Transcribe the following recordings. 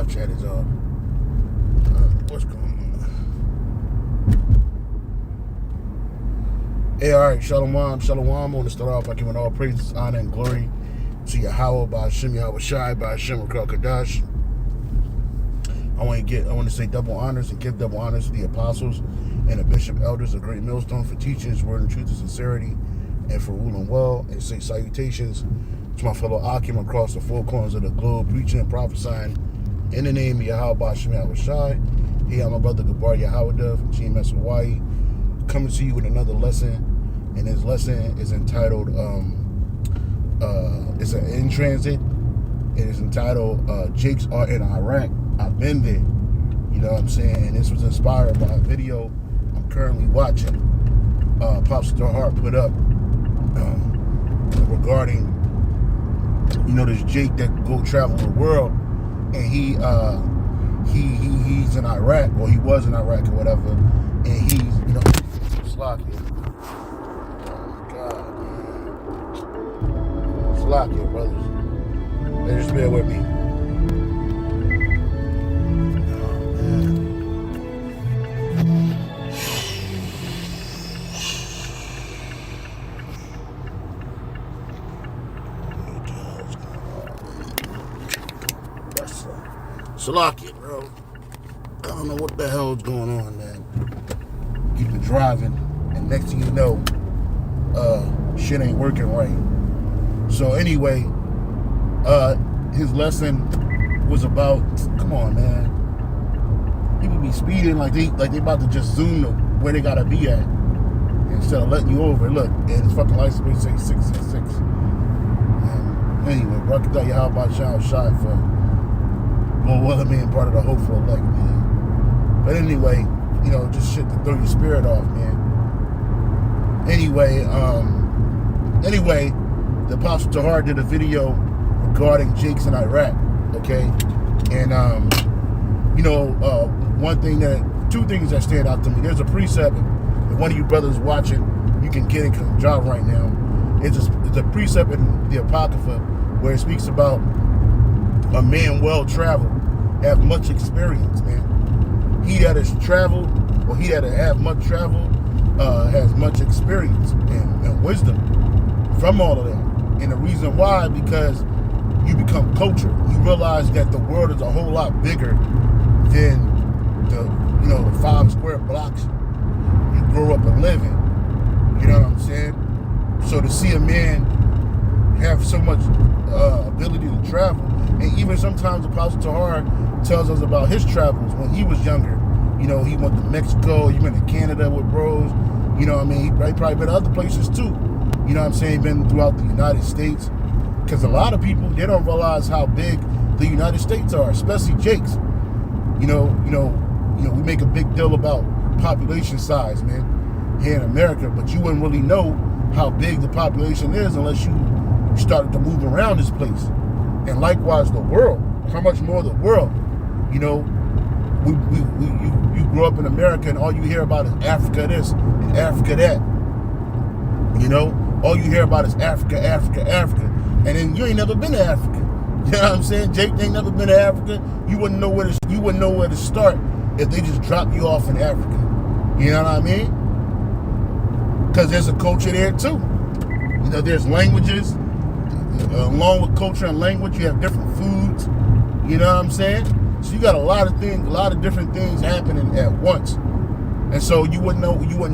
chat is off. What's going on? Hey, all right, Shalom, Shalom. I want to start off by giving all praises, honor, and glory to Yahweh, by Hashem, Yahweh Shai, by Hashem, Kadash. I want to say double honors and give double honors to the apostles and the bishop elders of Great Millstone for teaching his word in truth and sincerity, and for ruling well, and say salutations to my fellow Akim across the four corners of the globe, preaching and prophesying in the name of Yahweh, by Hashem, Yahweh Shai. Hey, I'm my brother Gabar Yahweh from GMS Hawaii, coming to you with another lesson, and this lesson is entitled, it's an in transit. It is entitled, Jakes Are in Iraq. I've been there, you know what I'm saying? And this was inspired by a video I'm currently watching. Pops to Heart put up regarding, you know, this Jake that go travel the world, and he's in Iraq, or he was in Iraq or whatever, and he's, you know, Slock here. Oh God, man. Slock here, brothers. Just bear with me. Salakia, bro. I don't know what the hell is going on, man. Keep it driving, and next thing you know, shit ain't working right. So anyway, his lesson was about, come on, man. People be speeding like they about to just zoom to where they gotta be at, instead of letting you over. Look, and his fucking license plate say 666. Anyway, bro, I can tell you how about Sean Shot for well, being part of the hopeful elect, man. But anyway, you know, just shit to throw your spirit off, man. Anyway, the Apostle Tahar did a video regarding Jakes in Iraq, okay? And, you know, two things that stand out to me. There's a precept, if one of you brothers watching, you can get it because I'm driving right now. It's a precept in the Apocrypha where it speaks about a man well-traveled, have much experience, man. He that has traveled, or he that have much travel, has much experience and wisdom from all of that. And the reason why, because you become cultured. You realize that the world is a whole lot bigger than the 5 square blocks you grew up and live in. You know what I'm saying? So to see a man have so much ability to travel, and even sometimes Apostle Tahar tells us about his travels when he was younger. You know, he went to Mexico, he went to Canada with bros. You know what I mean? He probably been to other places too. You know what I'm saying? He's been throughout the United States. Because a lot of people, they don't realize how big the United States are, especially Jakes. You know, we make a big deal about population size, man, here in America, but you wouldn't really know how big the population is unless you started to move around this place. And likewise, the world. How much more the world? You know, you grow up in America and all you hear about is Africa this and Africa that. You know, all you hear about is Africa, Africa, Africa. And then you ain't never been to Africa. You know what I'm saying? Jake ain't never been to Africa. You wouldn't know where to start if they just dropped you off in Africa. You know what I mean? Because there's a culture there too. You know, there's languages. Along with culture and language, you have different foods. You know what I'm saying? So you got a lot of different things happening at once. And so you wouldn't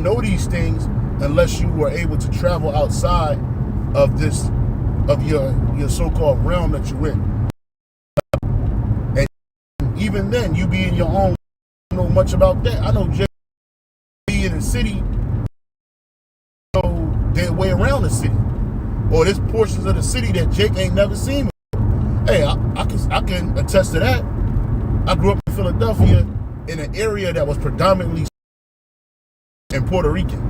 know these things unless you were able to travel outside of your so-called realm that you're in. And even then, you be in your own, don't know much about that. I know Jake be in the city, so their way around the city. Or there's portions of the city that Jake ain't never seen. Hey, I can attest to that. I grew up in Philadelphia in an area that was predominantly in Puerto Rican.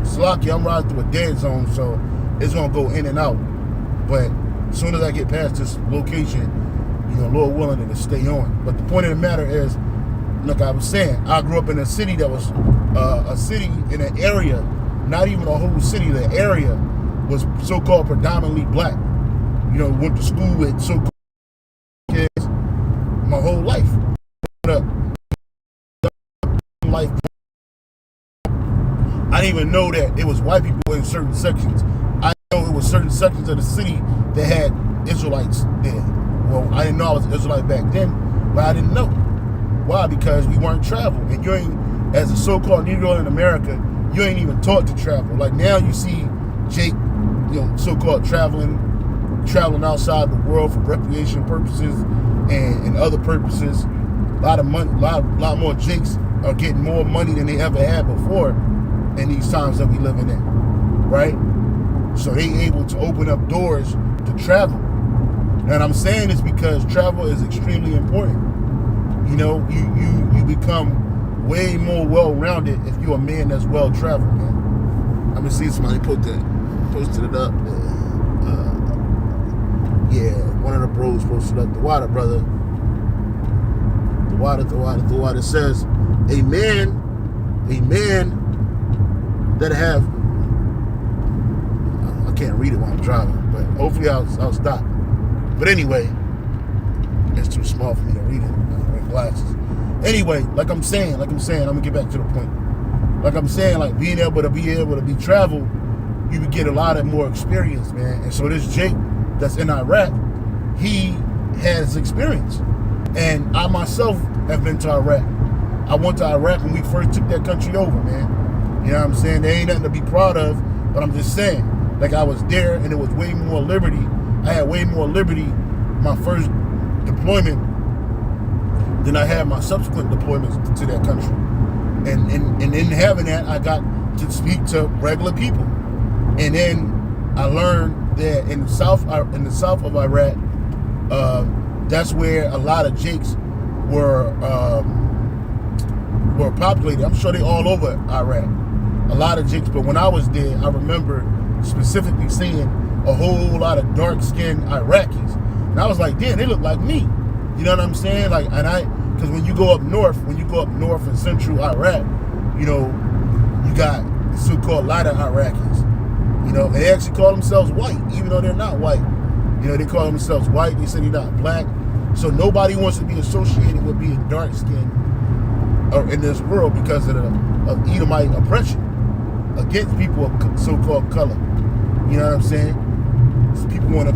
Slocky, I'm riding through a dead zone, so it's gonna go in and out. But as soon as I get past this location, you know, Lord willing, it'll stay on. But the point of the matter is, like I was saying, I grew up in a city that was a city in an area, not even a whole city, the area was so-called predominantly black. You know, went to school with so-called kids even know that it was white people in certain sections. I know it was certain sections of the city that had Israelites there. Well, I didn't know I was Israelite back then, but I didn't know. Why? Because we weren't traveling. And you ain't, as a so-called Negro in America, you ain't even taught to travel. Like now you see Jake, so-called traveling outside the world for recreation purposes and other purposes. A lot of money, lot more Jakes are getting more money than they ever had before in these times that we living in, right? So they able to open up doors to travel. And I'm saying this because travel is extremely important. You become way more well-rounded if you're a man that's well-traveled, man. I'm gonna see somebody posted it up. Yeah, one of the bros posted up. The water, brother. The water says, a man that have, I can't read it while I'm driving, but hopefully I'll stop. But anyway, it's too small for me to read it. I wear glasses. Anyway, like I'm saying, I'm gonna get back to the point. Like I'm saying, like being able to be travel, you would get a lot of more experience, man. And so this Jake that's in Iraq, he has experience. And I myself have been to Iraq. I went to Iraq when we first took that country over, man. You know what I'm saying? There ain't nothing to be proud of, but I'm just saying, like I was there and it was way more liberty. I had way more liberty my first deployment than I had my subsequent deployments to that country. And in having that, I got to speak to regular people. And then I learned that in the south of Iraq, that's where a lot of Jakes were populated. I'm sure they all over Iraq. A lot of Jakes, but when I was there, I remember specifically seeing a whole lot of dark-skinned Iraqis. And I was like, damn, they look like me. You know what I'm saying? Like, because when you go up north in central Iraq, you got the so-called lighter Iraqis. And they actually call themselves white, even though they're not white. They call themselves white. They say they're not black. So nobody wants to be associated with being dark-skinned in this world because of Edomite oppression against people of so-called color. You know what I'm saying? So people want to,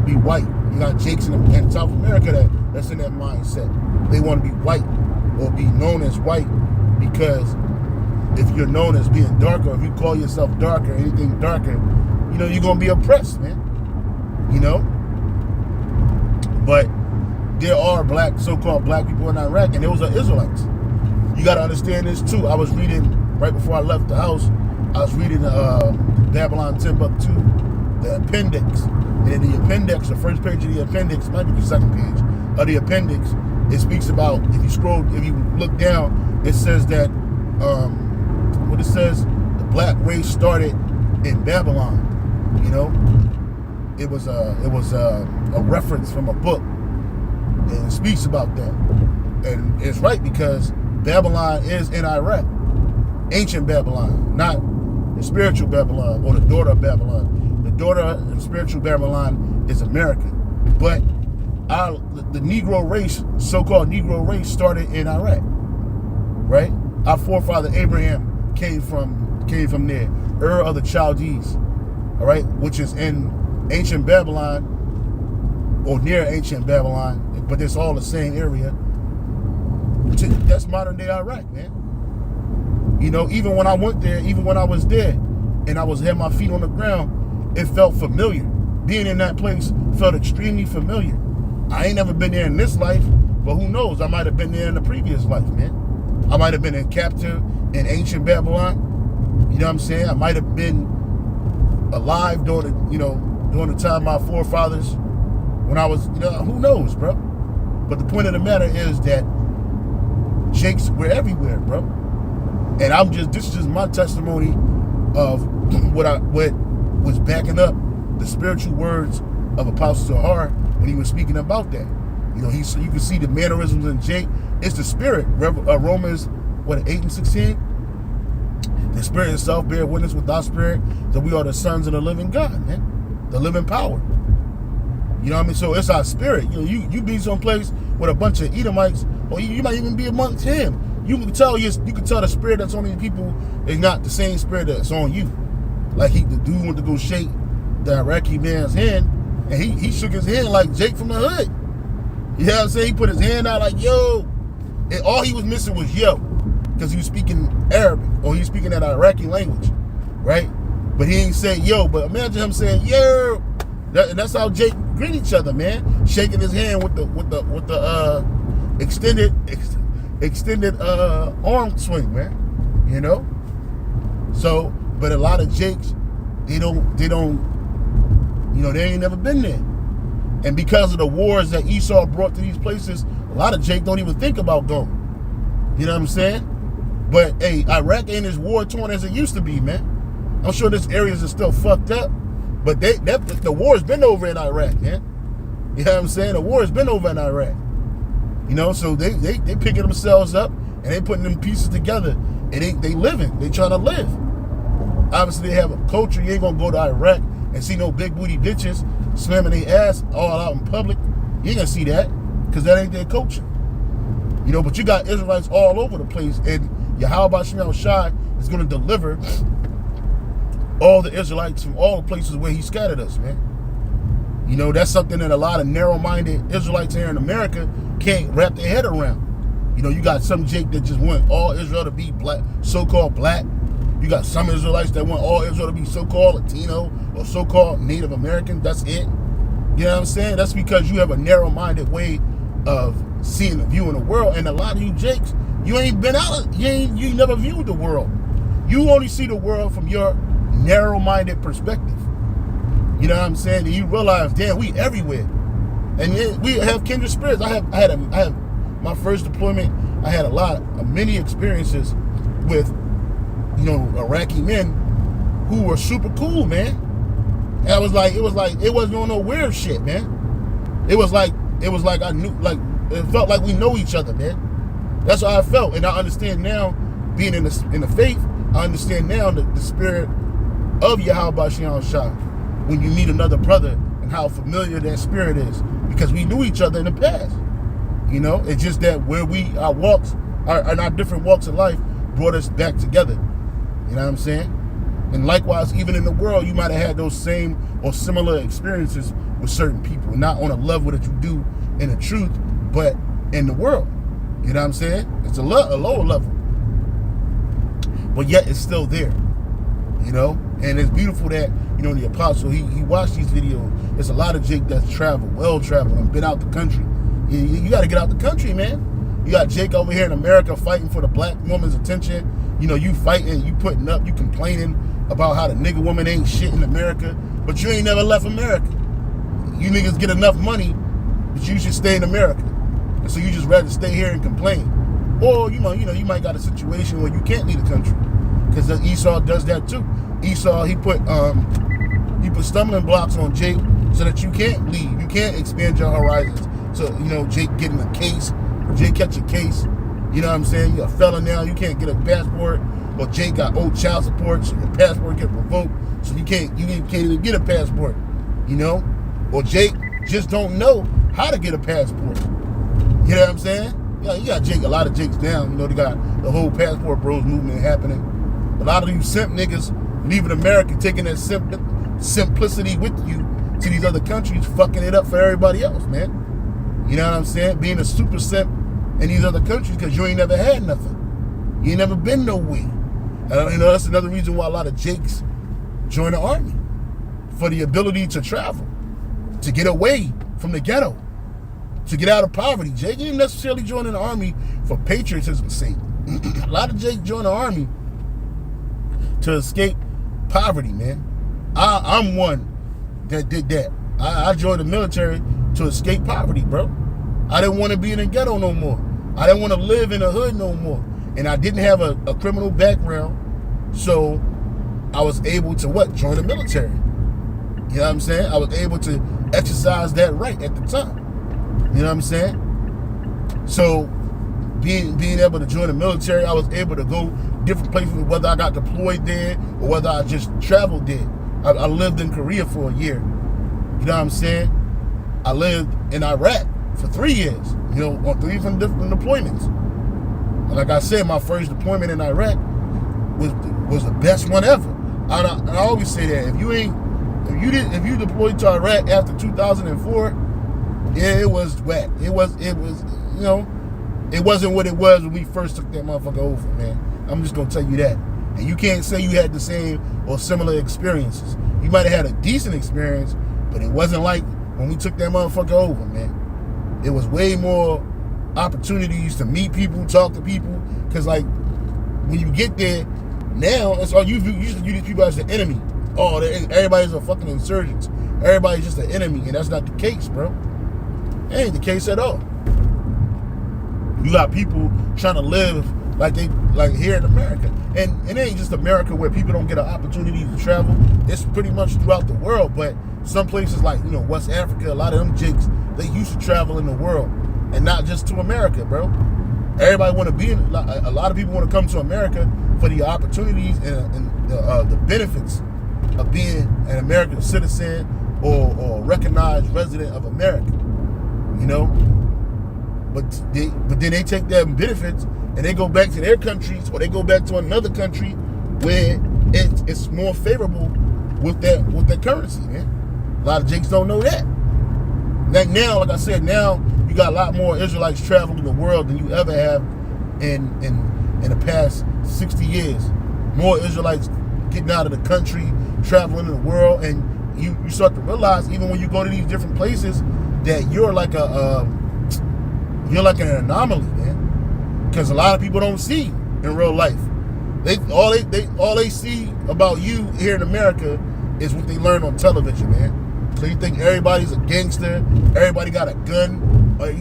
be white. You got Jakes in South America that's in that mindset. They want to be white or be known as white because if you're known as being darker, if you call yourself darker, anything darker, you're going to be oppressed, man. But there are so-called black people in Iraq, and those are Israelites. You got to understand this too. I was reading, right before I left the house, I was reading Babylon Timbuktu, the appendix. And in the appendix, the first page of the appendix, might be the second page of the appendix, it speaks about, if you look down, it says that, the black race started in Babylon. It was a reference from a book, and it speaks about that. And it's right because Babylon is in Iraq. Ancient Babylon, not the spiritual Babylon or the daughter of Babylon. The daughter of the spiritual Babylon is America. But the Negro race, so-called Negro race, started in Iraq, right? Our forefather Abraham came from there, Ur of the Chaldees, all right, which is in ancient Babylon or near ancient Babylon, but it's all the same area. That's modern day Iraq, man. Even when I went there, even when I was there, and I had my feet on the ground, it felt familiar. Being in that place felt extremely familiar. I ain't never been there in this life, but who knows? I might have been there in the previous life, man. I might have been in captive in ancient Babylon. You know what I'm saying? I might have been alive during the time my forefathers, when I was, who knows, bro? But the point of the matter is that Jakes were everywhere, bro. And this is just my testimony of what was backing up the spiritual words of Apostle Zahar when he was speaking about that. You can see the mannerisms in Jake. It's the spirit. Romans 8:16. The spirit itself bear witness with our spirit that we are the sons of the living God, man. The living power. You know what I mean? So it's our spirit. You be someplace with a bunch of Edomites, or you might even be amongst him. you can tell the spirit that's on these people is not the same spirit that's on you. Like the dude went to go shake the Iraqi man's hand, and he shook his hand like Jake from the hood. You know what I'm saying? He put his hand out like, yo. And all he was missing was yo, because he was speaking Arabic, or he was speaking that Iraqi language, right? But he ain't say yo. But imagine him saying yo. That's how Jake greet each other, man. Shaking his hand with the extended arm swing, man. You know. So, but a lot of Jakes, they don't. You know, they ain't never been there. And because of the wars that Esau brought to these places, a lot of Jake don't even think about going. You know what I'm saying? But hey, Iraq ain't as war torn as it used to be, man. I'm sure this areas are still fucked up, but the war's been over in Iraq, man. You know what I'm saying? The war has been over in Iraq. You know, so they picking themselves up and they putting them pieces together, and they living. They trying to live. Obviously, they have a culture. You ain't gonna go to Iraq and see no big booty bitches slamming their ass all out in public. You ain't gonna see that, because that ain't their culture. You know, but you got Israelites all over the place, and Yahweh Shem Shai is gonna deliver all the Israelites from all the places where he scattered us, man. You know, that's something that a lot of narrow-minded Israelites here in America can't wrap their head around. You know, you got some Jake that just want all Israel to be black, so-called black. You got some Israelites that want all Israel to be so-called Latino or so-called Native American. That's it. You know what I'm saying? That's because you have a narrow-minded way of seeing the view in the world. And a lot of you Jakes, you ain't been out. You never viewed the world. You only see the world from your narrow-minded perspective. You know what I'm saying? And you realize, damn, we everywhere, and we have kindred spirits. I have my first deployment. I had many experiences with, you know, Iraqi men who were super cool, man. And it wasn't on no weird shit, man. It was like I knew, like it felt like we know each other, man. That's how I felt, and I understand now, being in the faith, I understand now the spirit of Yahweh Shem Shai when you meet another brother, and how familiar that spirit is, because we knew each other in the past. You know, it's just that where our walks, our different walks of life brought us back together. You know what I'm saying? And likewise, even in the world, you might have had those same or similar experiences with certain people, not on a level that you do in the truth, but in the world. You know what I'm saying? It's a lower level, but yet it's still there. You know, and it's beautiful that, you know, the apostle, he watched these videos. There's a lot of Jake that's traveled, well-traveled, and been out the country. You got to get out the country, man. You got Jake over here in America fighting for the black woman's attention. You know, you fighting, you putting up, you complaining about how the nigga woman ain't shit in America, but you ain't never left America. You niggas get enough money that you should stay in America. And so you just rather stay here and complain. Or, you know, you might got a situation where you can't leave the country, because Esau does that too. Esau, he put stumbling blocks on Jake so that you can't leave. You can't expand your horizons. So, you know, Jake getting a case, Jake catch a case, you know what I'm saying? You're a felon now, you can't get a passport, or Jake got old child support, so your passport get revoked, so you can't even get a passport, you know? Or Jake just don't know how to get a passport. You know what I'm saying? Yeah, you got Jake, a lot of Jakes down, you know, they got the whole passport bros movement happening. A lot of you simp niggas leaving America, taking that simplicity with you to these other countries, fucking it up for everybody else, man. You know what I'm saying? Being a super simp in these other countries because you ain't never had nothing. You ain't never been nowhere. And you know, that's another reason why a lot of Jakes join the army, for the ability to travel, to get away from the ghetto, to get out of poverty. Jake didn't necessarily join the army for patriotism's sake. A lot of Jake joined the army to escape poverty, man. I'm one that did that. I joined the military to escape poverty, bro. I didn't want to be in the ghetto no more. I didn't want to live in the hood no more. And I didn't have a criminal background, so I was able to join the military. You know what I'm saying? I was able to exercise that right at the time. You know what I'm saying? So being able to join the military, I was able to go different places, whether I got deployed there or whether I just traveled there. I lived in Korea for a year. You know what I'm saying? I lived in Iraq for 3 years, you know, on 3 different deployments. like I said, my first deployment in Iraq was the best one ever. I always say that if you deployed to Iraq after 2004, yeah, it was whack. It was you know, it wasn't what it was when we first took that motherfucker over, man. I'm just gonna tell you that. And you can't say you had the same or similar experiences. You might have had a decent experience, but it wasn't like when we took that motherfucker over, man. It was way more opportunities to meet people, talk to people, because like when you get there, now it's all you used to view these people as the enemy. Oh, everybody's a fucking insurgent. Everybody's just an enemy, and that's not the case, bro. It ain't the case at all. You got people trying to live like here in America, and it ain't just America where people don't get an opportunity to travel. It's pretty much throughout the world, but some places like West Africa, a lot of them jigs, they used to travel in the world, and not just to America, bro. Everybody want to be a lot of people want to come to America for the opportunities and the benefits of being an American citizen or recognized resident of America, But then they take them benefits and they go back to their countries, or they go back to another country where it's more favorable with their currency, man. A lot of jakes don't know that. Like I said, now you got a lot more Israelites traveling the world than you ever have in the past 60 years. More Israelites getting out of the country, traveling in the world, and you start to realize, even when you go to these different places, that you're like an anomaly, man. Because a lot of people don't see in real life. All they see about you here in America is what they learn on television, man. So you think everybody's a gangster, everybody got a gun, or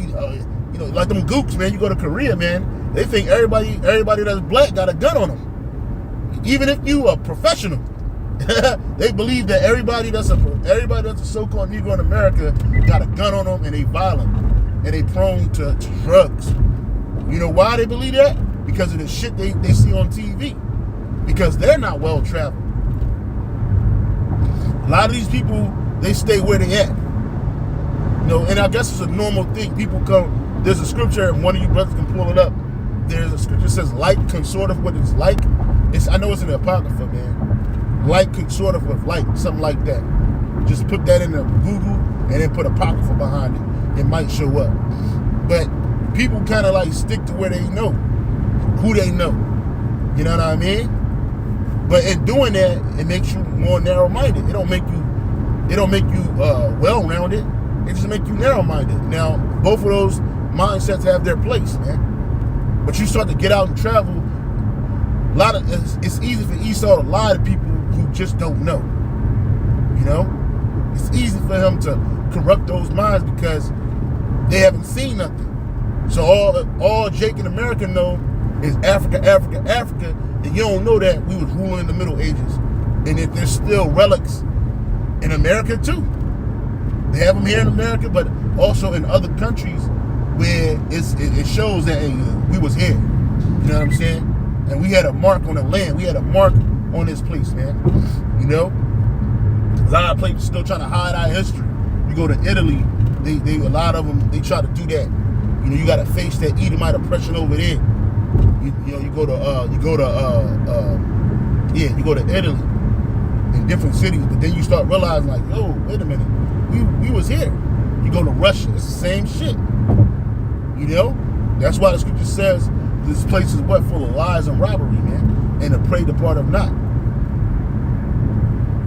like them gooks, man. You go to Korea, man, they think everybody that's black got a gun on them. Even if you are professional, they believe that everybody that's a so-called Negro in America got a gun on them, and they violent, and they prone to drugs. You know why they believe that? Because of the shit they see on TV. Because they're not well traveled. A lot of these people, they stay where they at. And I guess it's a normal thing. People come, there's a scripture, and one of you brothers can pull it up. There's a scripture that says, like consort of what it's like. I know it's in the Apocrypha, man. Like consort with like, something like that. Just put that in the Google and then put Apocrypha behind it. It might show up. But people kind of like stick to where they know, who they know. You know what I mean? But in doing that, it makes you more narrow-minded. It don't make you well-rounded. It just make you narrow-minded. Now, both of those mindsets have their place, man. But you start to get out and travel. It's easy for Esau to lie to people who just don't know. It's easy for him to corrupt those minds because they haven't seen nothing. So all Jake in America know is Africa, Africa, Africa, and you don't know that we was ruling in the Middle Ages, and that there's still relics in America too. They have them here in America, but also in other countries where it shows that we was here. You know what I'm saying? And we had a mark on the land. We had a mark on this place, man. A lot of places still trying to hide our history. You go to Italy, a lot of them, they try to do that. You got to face that Edomite oppression over there. You go to Italy in different cities, but then you start realizing like, yo, wait a minute, we was here. You go to Russia, it's the same shit. That's why the scripture says this place is full of lies and robbery, man, and the prey departeth not.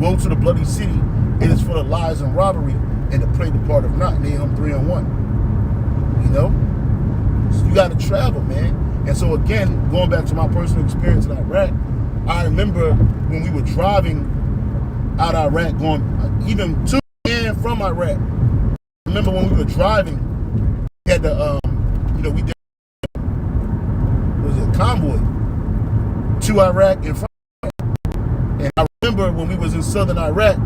Woe to the bloody city, it is full of lies and robbery, and the prey departeth not. Nahum 3:1. So you got to travel, man. And so again, going back to my personal experience in Iraq, I remember when we were driving out of Iraq, going even to and from Iraq. I remember when we were driving, we had the we did a convoy to Iraq and from Iraq. And I remember when we was in southern Iraq.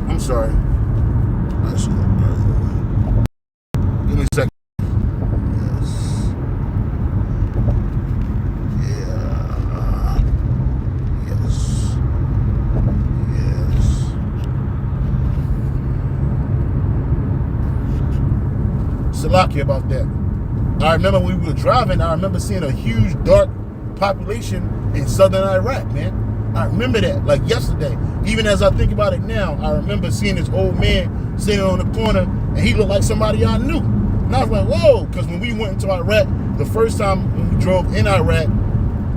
I'm sorry. Give me a second. Salaki about that. I remember when we were driving, I remember seeing a huge dark population in southern Iraq, man. I remember that like yesterday. Even as I think about it now, I remember seeing this old man sitting on the corner, and he looked like somebody I knew. And I was like, whoa, because when we went into Iraq, the first time when we drove in Iraq,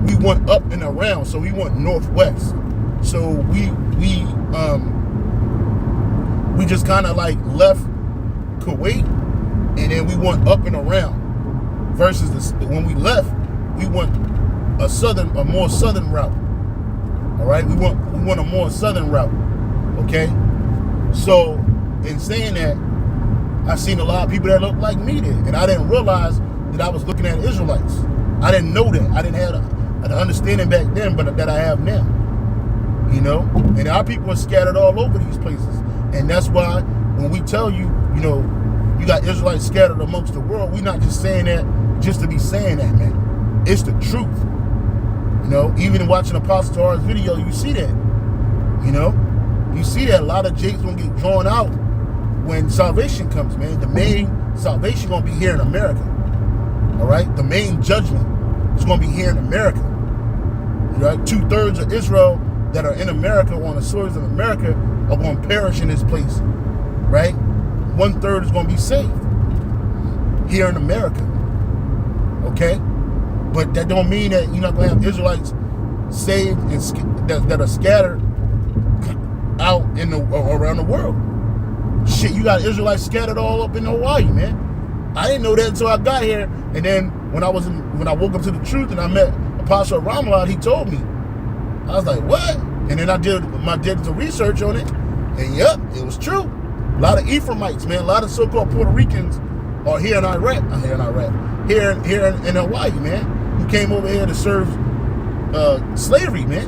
we went up and around, so we went northwest. So we just kind of like left Kuwait, and then we went up and around. Versus when we left, we went a more southern route. All right, we went a more southern route. Okay, so in saying that, I seen a lot of people that looked like me there, and I didn't realize that I was looking at Israelites. I didn't know that. I didn't have an understanding back then, but that I have now. You know, and our people are scattered all over these places, and that's why when we tell you, you know, you got Israelites scattered amongst the world, we're not just saying that just to be saying that, man. It's the truth. You know, even in watching Apostle Tar's video, you see that. You know, you see that a lot of jakes gonna get drawn out when salvation comes, man. The main salvation gonna be here in America. All right, the main judgment is gonna be here in America. Right, 2/3 of Israel that are in America, on the soils of America, are gonna perish in this place. Right, 1/3 is gonna be saved here in America. Okay, but that don't mean that you're not gonna have Israelites saved and that are scattered out in around the world. Shit, you got Israelites scattered all up in Hawaii, man. I didn't know that until I got here, and then when I woke up to the truth and I met Apostle Ramallah, he told me. I was like, what? And then I did some research on it, and yep, it was true. A lot of Ephraimites, man, a lot of so-called Puerto Ricans are here in Iraq, here in Hawaii, man, who came over here to serve slavery, man.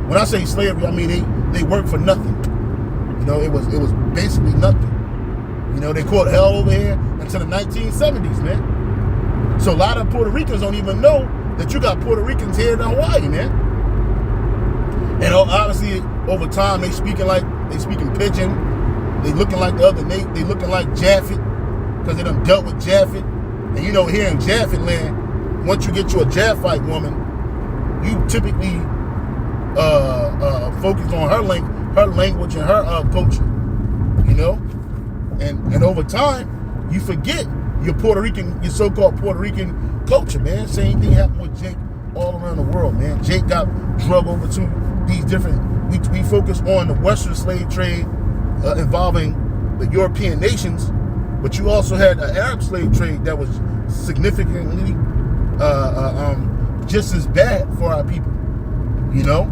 When I say slavery, I mean they work for nothing. You know, it was basically nothing. You know, they caught hell over here until the 1970s, man. So a lot of Puerto Ricans don't even know that you got Puerto Ricans here in Hawaii, man. And obviously, over time, they speaking pidgin. They looking like the other Nate. They looking like Japheth, because they done dealt with Japheth. And you know, here in Japheth land, once you get you a Japhite woman, you typically focus on her language and her culture. You know, and over time, you forget your so-called Puerto Rican culture, man. Same thing happened with Jake all around the world, man. Jake got drug over to these different. We focus on the Western slave trade involving the European nations, but you also had an Arab slave trade that was significantly just as bad for our people. You know,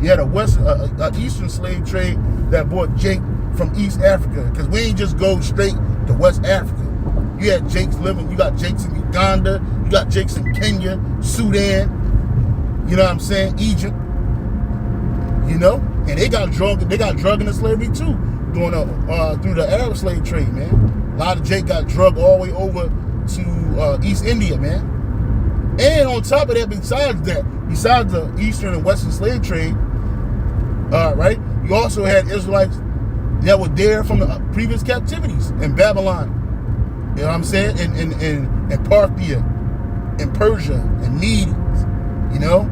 you had a Eastern slave trade that brought Jake from East Africa, because we ain't just go straight to West Africa. You had Jakes living. You got Jakes in Uganda. You got Jakes in Kenya, Sudan. You know what I'm saying? Egypt. You know, and they got drug into slavery too, through the Arab slave trade, man. A lot of Jake got drug all the way over to East India, man. And on top of that, besides the Eastern and Western slave trade, right, you also had Israelites that were there from the previous captivities in Babylon. You know what I'm saying? In Parthia, in Persia, and Medes. You know?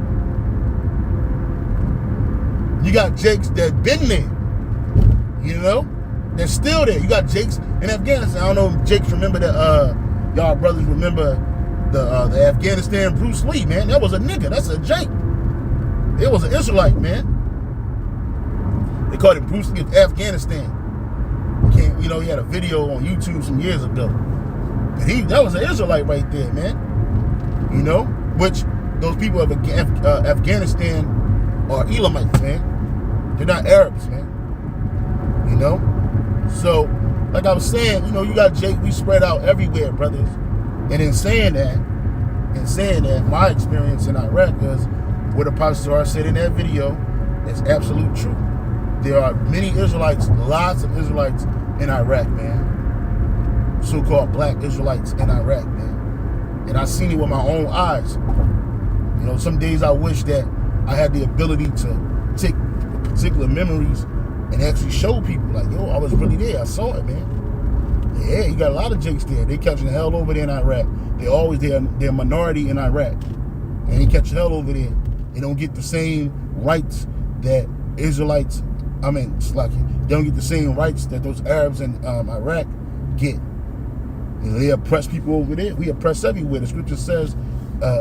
You got Jakes that been there. You know? They're still there. You got Jakes in Afghanistan. I don't know if Jakes remember that, y'all brothers remember the Afghanistan Bruce Lee, man. That was a nigga. That's a Jake. It was an Israelite, man. They called him Bruce Lee of Afghanistan. You know, he had a video on YouTube some years ago. But that was an Israelite right there, man. You know, which those people of Afghanistan are Elamites, man. They're not Arabs, man. You know? So, like I was saying, you know, you got Jake, we spread out everywhere, brothers. And in saying that, my experience in Iraq is what Apostle Sar said in that video is absolute truth. There are many Israelites, lots of Israelites in Iraq, man. So-called black Israelites in Iraq, man. And I seen it with my own eyes. You know, some days I wish that I had the ability to take particular memories and actually show people, like, yo, I was really there. I saw it, man. Yeah, you got a lot of Jakes there. They catching hell over there in Iraq. They're a minority in Iraq. And they catch hell over there. They don't get the same rights that Israelites, they don't get the same rights that those Arabs in Iraq get. They oppress people over there. We oppress everywhere. The scripture says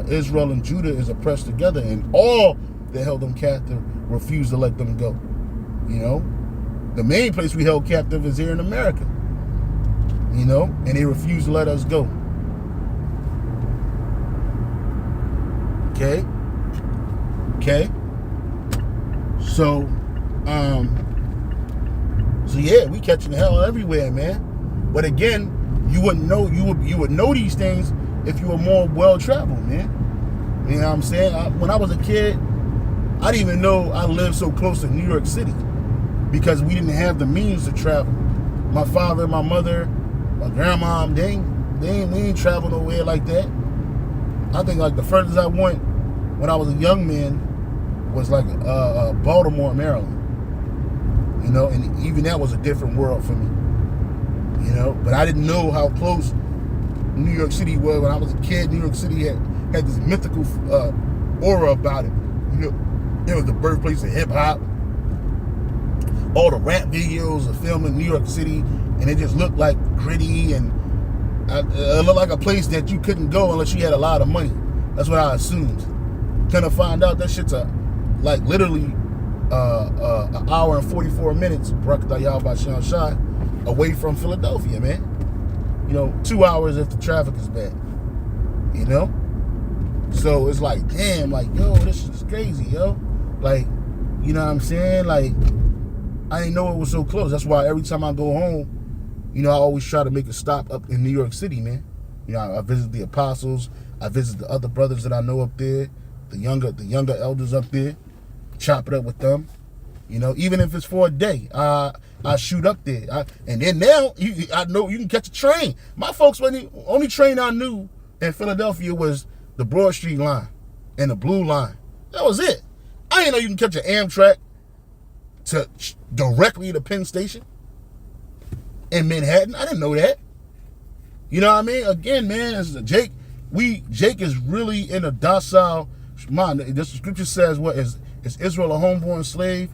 Israel and Judah is oppressed together, and all that held them captive refused to let them go. The main place we held captive is here in America. And they refuse to let us go. Okay. So yeah, we catching hell everywhere, man. But again, you wouldn't know. You would know these things if you were more well traveled, man. You know what I'm saying? When I was a kid, I didn't even know I lived so close to New York City because we didn't have the means to travel. My father, my mother, my grandma, we ain't travel nowhere like that. I think like the furthest I went when I was a young man was like Baltimore, Maryland. And even that was a different world for me. But I didn't know how close New York City was when I was a kid. New York City had this mythical aura about it. It was the birthplace of hip hop. All the rap videos are filmed in New York City, and it just looked like gritty and it looked like a place that you couldn't go unless you had a lot of money. That's what I assumed. Kind of find out that shit's literally an hour and 44 minutes away from Philadelphia, man. 2 hours if the traffic is bad. So it's like, damn, yo, this is crazy, yo. You know what I'm saying? I didn't know it was so close. That's why every time I go home, I always try to make a stop up in New York City, man. I visit the apostles. I visit the other brothers that I know up there, the younger elders up there, chop it up with them. Even if it's for a day, I shoot up there. And then now, I know you can catch a train. My folks, the only train I knew in Philadelphia was the Broad Street line and the Blue line. That was it. I didn't know you can catch an Amtrak directly to Penn Station in Manhattan. I didn't know that. You know what I mean? Again, man, Jake is really in a docile mind. The scripture says, what is Israel a homeborn slave?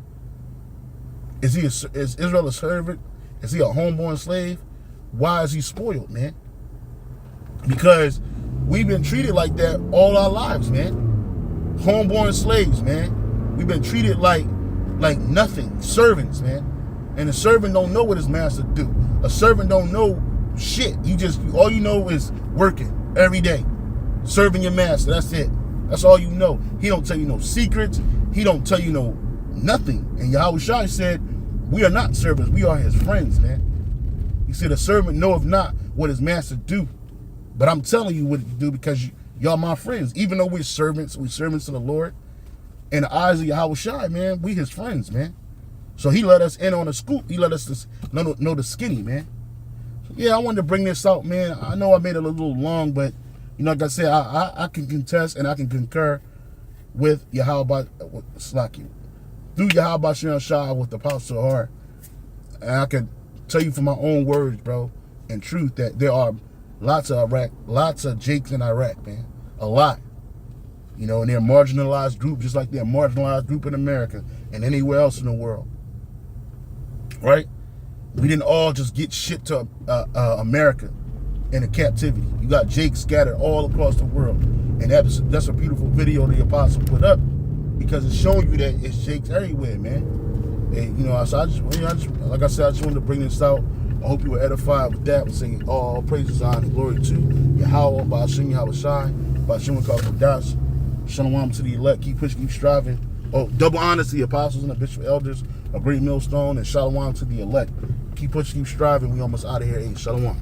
Is Israel a servant? Is he a homeborn slave? Why is he spoiled, man? Because we've been treated like that all our lives, man. Homeborn slaves, man. We've been treated like nothing. Servants, man. And a servant don't know what his master do. A servant don't know shit. All you know is working every day. Serving your master. That's it. That's all you know. He don't tell you no secrets. He don't tell you no nothing. And Yahweh Shai said, we are not servants. We are his friends, man. He said, a servant knoweth not what his master do. But I'm telling you what to do because y'all my friends. Even though we're servants of the Lord. In the eyes of Yahweh Shai, man, we his friends, man. So he let us in on a scoop. He let us know the skinny, man. So yeah, I wanted to bring this out, man. I know I made it a little long, but like I said, I can contest and I can concur with Yahweh through Yahweh Shai with the Apostle heart. And I can tell you from my own words, bro, and truth, that there are lots of Jakes in Iraq, man. A lot. And they're a marginalized group, just like they're a marginalized group in America and anywhere else in the world. Right? We didn't all just get shipped to America in a captivity. You got Jakes scattered all across the world. And that's a beautiful video the apostle put up because it's showing you that it's Jakes everywhere, man. And, so I just like I said, I just wanted to bring this out. I hope you were edified with that. We're saying all praises, honor, and glory to Yahweh, Ba'ashim Yahweh Shai, Ba'ashim Kakadas. Shalom to the elect. Keep pushing, keep striving. Double honor to the apostles and the bishop elders, a great millstone, and shalom to the elect. Keep pushing, keep striving. We almost out of here. Hey, shalom.